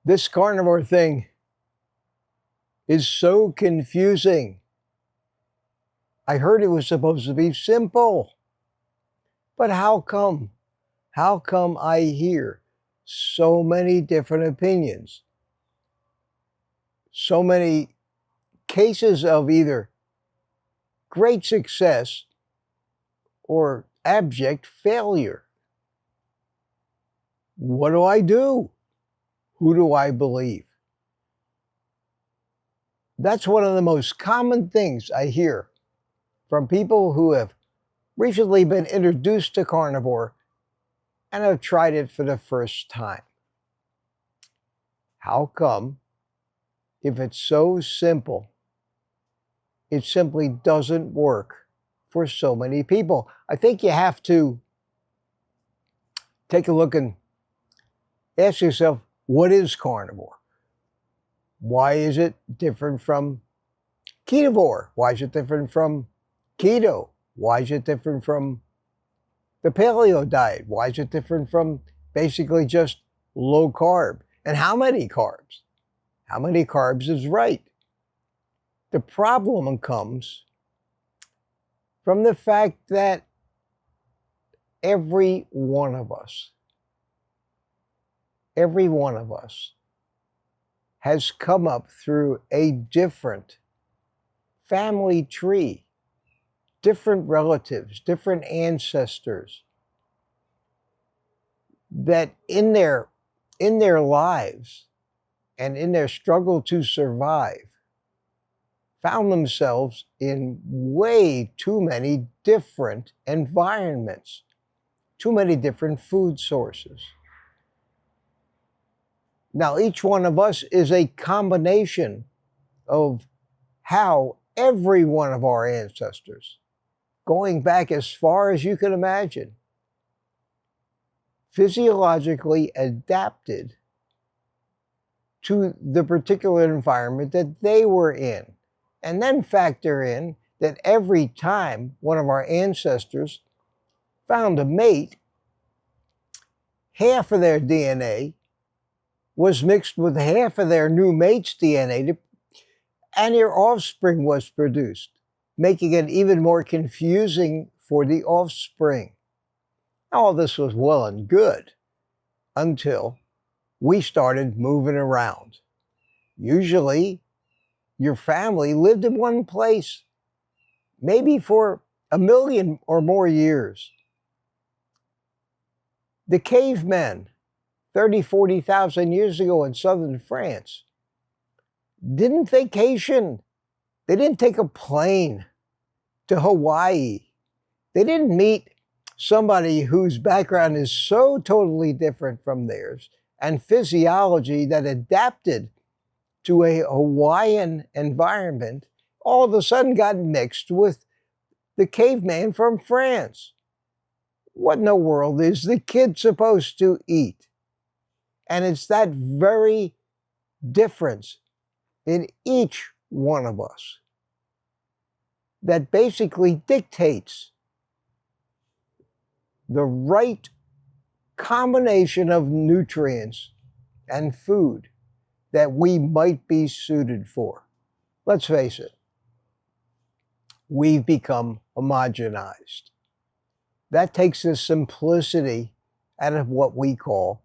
This carnivore thing is so confusing. I heard it was supposed to be simple. But how come? How come I hear so many different opinions? So many cases of either great success or abject failure. What do I do? Who do I believe? That's one of the most common things I hear from people who have recently been introduced to carnivore and have tried it for the first time. How come, if it's so simple, it simply doesn't work for so many people? I think you have to take a look and ask yourself, what is carnivore? Why is it different from ketovore? Why is it different from keto? Why is it different from the paleo diet? Why is it different from basically just low carb? And how many carbs? How many carbs is right? The problem comes from the fact that every one of us has come up through a different family tree, different relatives, different ancestors, that in their lives and in their struggle to survive, found themselves in way too many different environments, too many different food sources. Now, each one of us is a combination of how every one of our ancestors, going back as far as you can imagine, physiologically adapted to the particular environment that they were in. And then factor in that every time one of our ancestors found a mate, half of their DNA was mixed with half of their new mate's DNA, and your offspring was produced, making it even more confusing for the offspring. All this was well and good until we started moving around. Usually, your family lived in one place, maybe for 1 million or more years. The cavemen, 30,000, 40,000 years ago in southern France, didn't vacation. They didn't take a plane to Hawaii. They didn't meet somebody whose background is so totally different from theirs and physiology that adapted to a Hawaiian environment, all of a sudden got mixed with the caveman from France. What in the world is the kid supposed to eat? And it's that very difference in each one of us that basically dictates the right combination of nutrients and food that we might be suited for. Let's face it, we've become homogenized. That takes the simplicity out of what we call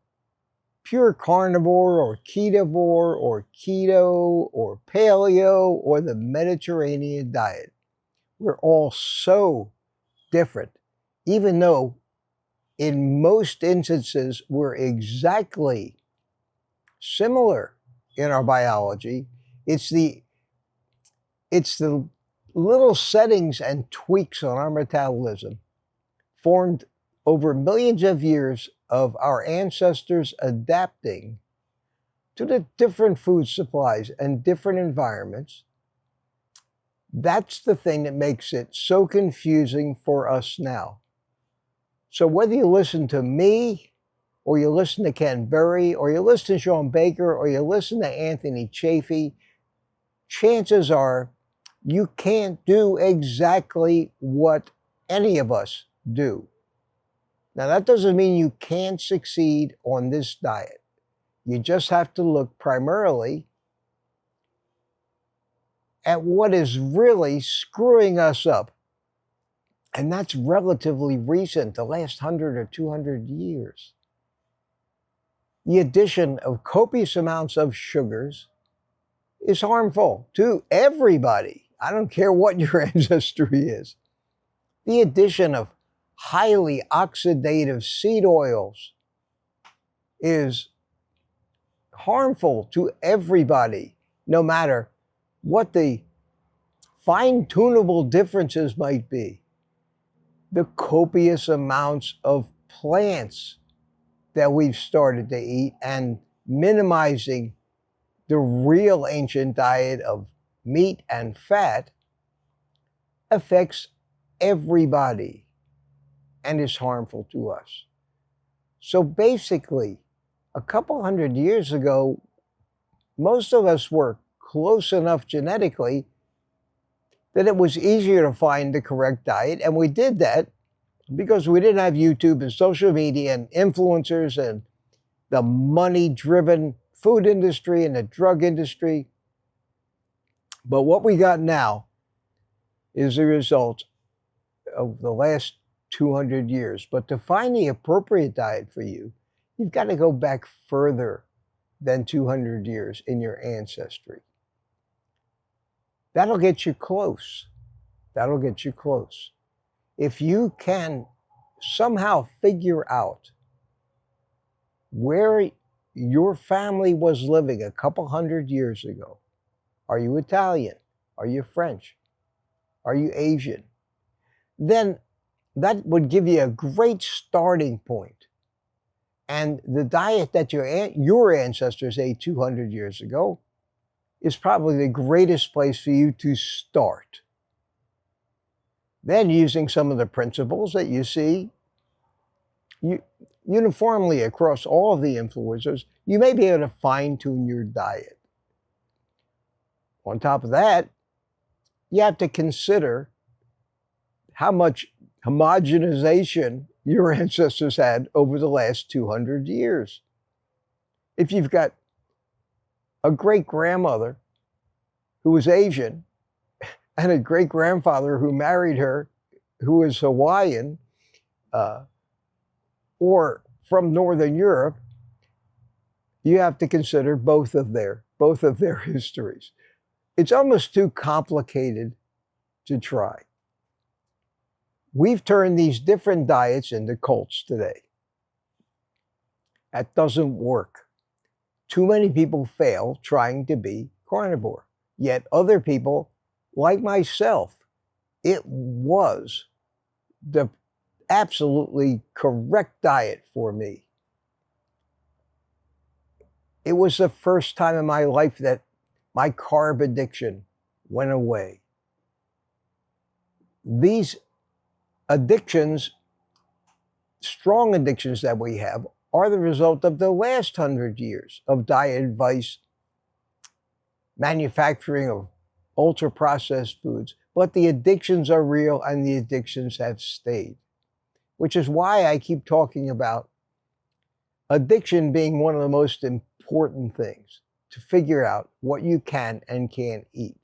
pure carnivore or ketovore or keto or paleo or the Mediterranean diet. We're all so different, even though in most instances we're exactly similar in our biology. It's the little settings and tweaks on our metabolism formed over millions of years of our ancestors adapting to the different food supplies and different environments. That's the thing that makes it so confusing for us now. So whether you listen to me, or you listen to Ken Berry, or you listen to Sean Baker, or you listen to Anthony Chafee, chances are you can't do exactly what any of us do. Now, that doesn't mean you can't succeed on this diet. You just have to look primarily at what is really screwing us up. And that's relatively recent, the last 100 or 200 years. The addition of copious amounts of sugars is harmful to everybody. I don't care what your ancestry is. The addition of highly oxidative seed oils is harmful to everybody, no matter what the fine-tunable differences might be. The copious amounts of plants that we've started to eat and minimizing the real ancient diet of meat and fat affects everybody and is harmful to us. So basically, a couple hundred years ago, most of us were close enough genetically that it was easier to find the correct diet, and we did that because we didn't have YouTube and social media and influencers and the money-driven food industry and the drug industry. But what we got now is the result of the last 200 years. But to find the appropriate diet for you, you've got to go back further than 200 years in your ancestry. That'll get you close. That'll get you close. If you can somehow figure out where your family was living a couple hundred years ago. Are you Italian? Are you French? Are you Asian? Then that would give you a great starting point. And the diet that your ancestors ate 200 years ago is probably the greatest place for you to start. Then, using some of the principles that you see uniformly across all of the influencers, you may be able to fine-tune your diet. On top of that, you have to consider how much homogenization your ancestors had over the last 200 years. If you've got a great-grandmother who was Asian and a great-grandfather who married her who is Hawaiian or from Northern Europe, you have to consider both of their histories. It's almost too complicated to try. We've turned these different diets into cults today. That doesn't work. Too many people fail trying to be carnivore. Yet other people, like myself, it was the absolutely correct diet for me. It was the first time in my life that my carb addiction went away. These addictions, strong addictions that we have, are the result of the last 100 years of diet advice, manufacturing of ultra-processed foods. But the addictions are real and the addictions have stayed, which is why I keep talking about addiction being one of the most important things to figure out what you can and can't eat.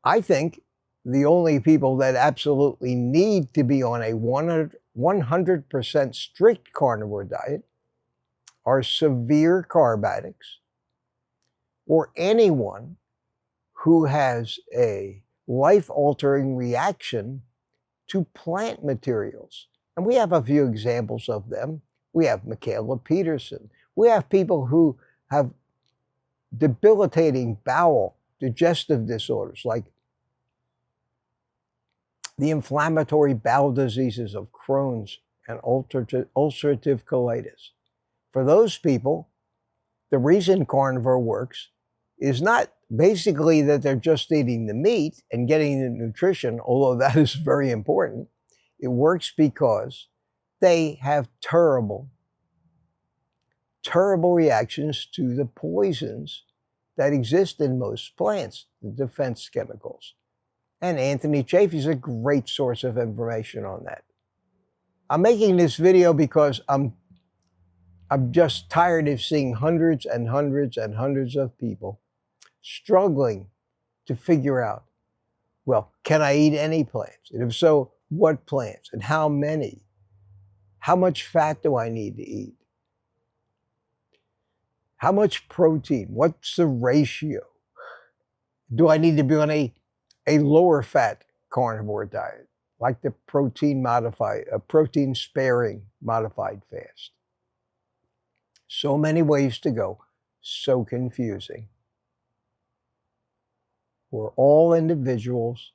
I think the only people that absolutely need to be on a 100% strict carnivore diet are severe carb addicts or anyone who has a life-altering reaction to plant materials. And we have a few examples of them. We have Michaela Peterson. We have people who have debilitating bowel digestive disorders like the inflammatory bowel diseases of Crohn's and ulcerative colitis. For those people, the reason carnivore works is not basically that they're just eating the meat and getting the nutrition, although that is very important. It works because they have terrible reactions to the poisons that exist in most plants, the defense chemicals. And Anthony Chaffee is a great source of information on that. I'm making this video because I'm I'm just tired of seeing hundreds and hundreds and hundreds of people struggling to figure out, well, can I eat any plants? And if so, what plants and how many? How much fat do I need to eat? How much protein? What's the ratio? Do I need to be on a lower fat carnivore diet, like the protein sparing modified fast? So many ways to go, so confusing. We're all individuals.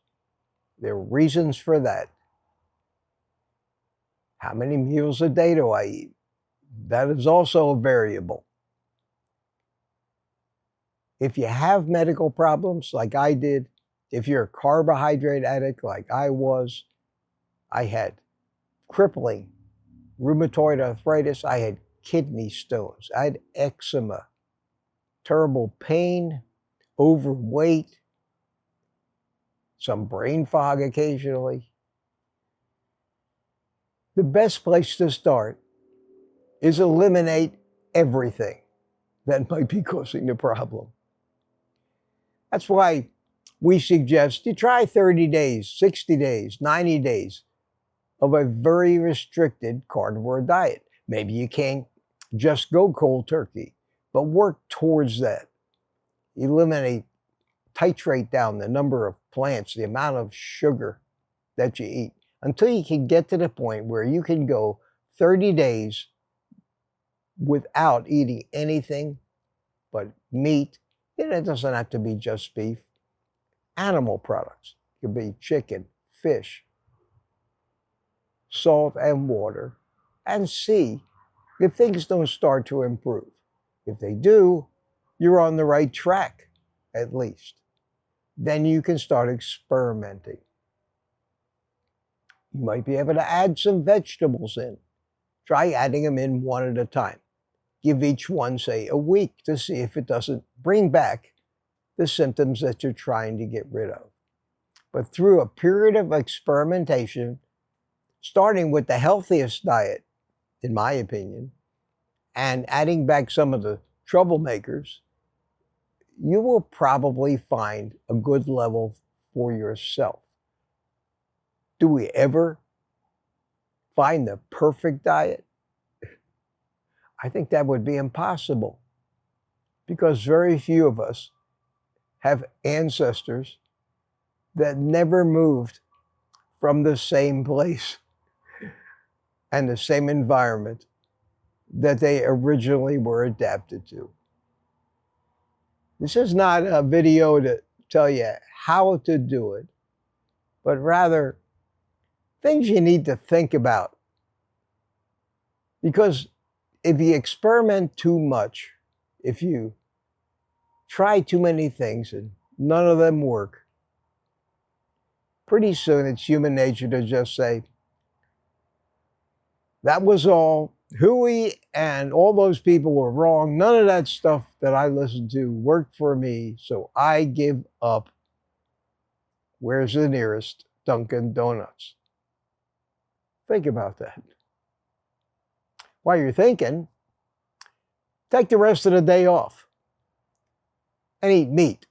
There are reasons for that. How many meals a day do I eat? That is also a variable. If you have medical problems like I did, if you're a carbohydrate addict like I was, I had crippling rheumatoid arthritis, I had kidney stones, I had eczema, terrible pain, overweight, some brain fog occasionally. The best place to start is eliminate everything that might be causing the problem. That's why we suggest you try 30 days, 60 days, 90 days of a very restricted carnivore diet. Maybe you can't just go cold turkey, but work towards that. Eliminate, titrate down the number of plants, the amount of sugar that you eat, until you can get to the point where you can go 30 days without eating anything but meat. And it doesn't have to be just beef. Animal products. It could be chicken, fish, salt and water, and see if things don't start to improve. If they do, you're on the right track, at least. Then you can start experimenting. You might be able to add some vegetables in. Try adding them in one at a time. Give each one, say, a week to see if it doesn't bring back the symptoms that you're trying to get rid of. But through a period of experimentation, starting with the healthiest diet, in my opinion, and adding back some of the troublemakers, you will probably find a good level for yourself. Do we ever find the perfect diet? I think that would be impossible, because very few of us have ancestors that never moved from the same place and the same environment that they originally were adapted to. This is not a video to tell you how to do it, but rather things you need to think about. Because if you experiment too much, if you try too many things and none of them work, pretty soon it's human nature to just say, that was all. Hui and all those people were wrong. None of that stuff that I listened to worked for me, so I give up. Where's the nearest Dunkin' Donuts? Think about that. While you're thinking, take the rest of the day off and eat meat.